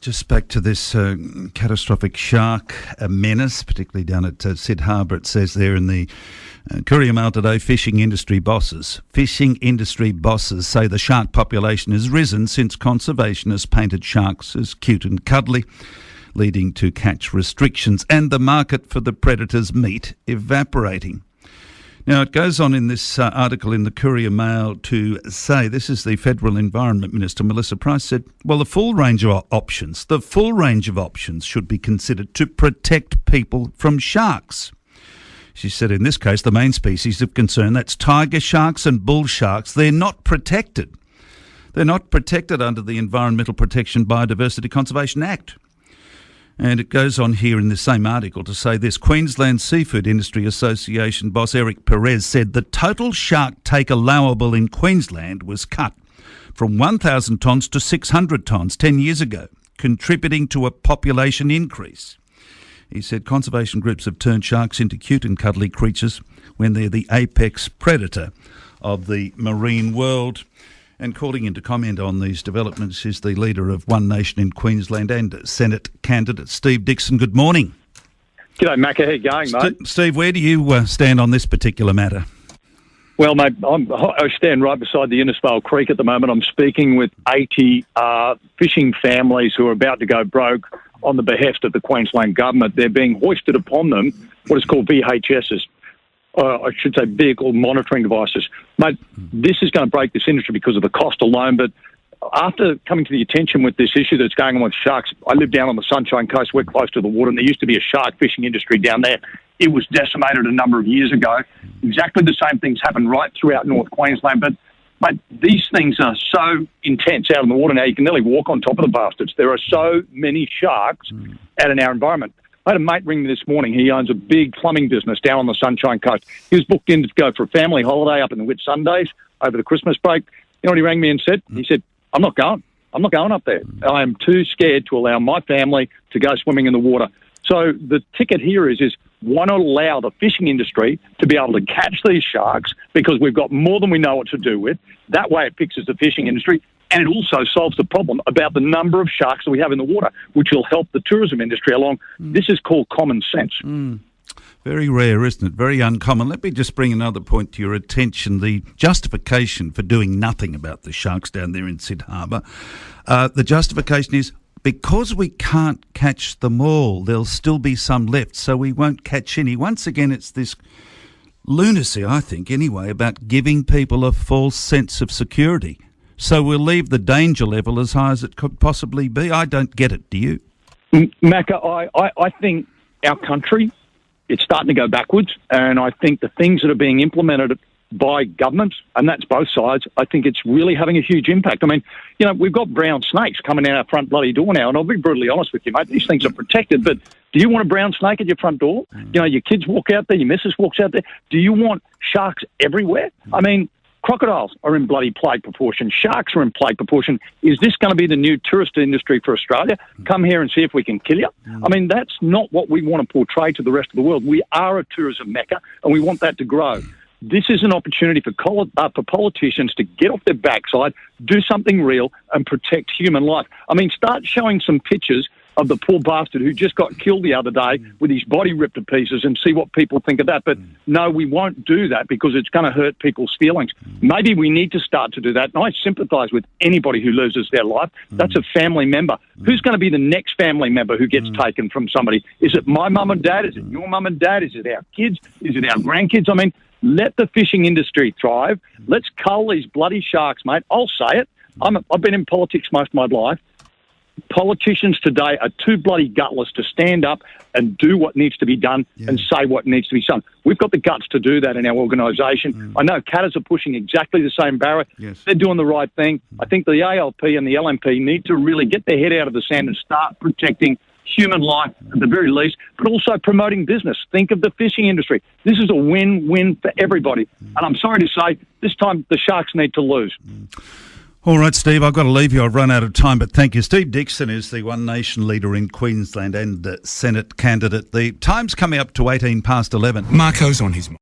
Just back to this catastrophic shark menace, particularly down at Sid Harbour. It says there in the Courier Mail today, fishing industry bosses say the shark population has risen since conservationists painted sharks as cute and cuddly, leading to catch restrictions and the market for the predator's meat evaporating. Now, it goes on in this article in the Courier Mail to say, this is the Federal Environment Minister, Melissa Price, said, well, the full range of options should be considered to protect people from sharks. She said, in this case, the main species of concern, that's tiger sharks and bull sharks, they're not protected. They're not protected under the Environmental Protection Biodiversity Conservation Act. And it goes on here in the same article to say this. Queensland Seafood Industry Association boss Eric Perez said the total shark take allowable in Queensland was cut from 1,000 tonnes to 600 tonnes 10 years ago, contributing to a population increase. He said conservation groups have turned sharks into cute and cuddly creatures when they're the apex predator of the marine world. And calling in to comment on these developments is the leader of One Nation in Queensland and Senate candidate Steve Dickson. Good morning. G'day, Macca. How you going, mate? Steve, where do you stand on this particular matter? Well, mate, I stand right beside the Innisfail Creek at the moment. I'm speaking with 80 fishing families who are about to go broke on the behest of the Queensland government. They're being hoisted upon them what is called VHSs. I should say vehicle monitoring devices. Mate, this is going to break this industry because of the cost alone, but after coming to the attention with this issue that's going on with sharks, I live down on the Sunshine Coast, we're close to the water, and there used to be a shark fishing industry down there. It was decimated a number of years ago. Exactly the same things happen right throughout North Queensland, but mate, these things are so intense out in the water now, you can nearly walk on top of the bastards. There are so many sharks out in our environment. I had a mate ring me this morning. He owns a big plumbing business down on the Sunshine Coast. He was booked in to go for a family holiday up in the Whitsundays over the Christmas break. You know what he rang me and said? He said, I'm not going up there. I am too scared to allow my family to go swimming in the water. So the ticket here is why not allow the fishing industry to be able to catch these sharks, because we've got more than we know what to do with. That way it fixes the fishing industry. And it also solves the problem about the number of sharks that we have in the water, which will help the tourism industry along. This is called common sense. Very rare, isn't it? Very uncommon. Let me just bring another point to your attention. The justification for doing nothing about the sharks down there in Sid Harbour, the justification is because we can't catch them all, there'll still be some left, so we won't catch any. Once again, it's this lunacy, I think, anyway, about giving people a false sense of security. So we'll leave the danger level as high as it could possibly be. I don't get it, do you? Macca, I think our country, it's starting to go backwards, and I think the things that are being implemented by governments, and that's both sides, I think it's really having a huge impact. I mean, you know, we've got brown snakes coming out our front bloody door now, and I'll be brutally honest with you, mate, these things are protected, but do you want a brown snake at your front door? You know, your kids walk out there, your missus walks out there. Do you want sharks everywhere? I mean, crocodiles are in bloody plague proportion. Sharks are in plague proportion. Is this going to be the new tourist industry for Australia? Come here and see if we can kill you. I mean, that's not what we want to portray to the rest of the world. We are a tourism mecca, and we want that to grow. This is an opportunity for politicians to get off their backside, do something real, and protect human life. I mean, start showing some pictures of the poor bastard who just got killed the other day with his body ripped to pieces and see what people think of that. But no, we won't do that because it's going to hurt people's feelings. Maybe we need to start to do that. And I sympathise with anybody who loses their life. That's a family member. Who's going to be the next family member who gets taken from somebody? Is it my mum and dad? Is it your mum and dad? Is it our kids? Is it our grandkids? I mean, let the fishing industry thrive. Let's cull these bloody sharks, mate. I'll say it. I've been in politics most of my life. Politicians today are too bloody gutless to stand up and do what needs to be done and say what needs to be done. We've got the guts to do that in our organisation. I know Catters are pushing exactly the same barrow. They're doing the right thing. I think the ALP and the LNP need to really get their head out of the sand and start protecting human life at the very least, but also promoting business. Think of the fishing industry. This is a win-win for everybody. And I'm sorry to say, this time the sharks need to lose. All right, Steve, I've got to leave you. I've run out of time, but thank you. Steve Dickson is the One Nation leader in Queensland and Senate candidate. The time's coming up to 11:18. Marco's on his mind.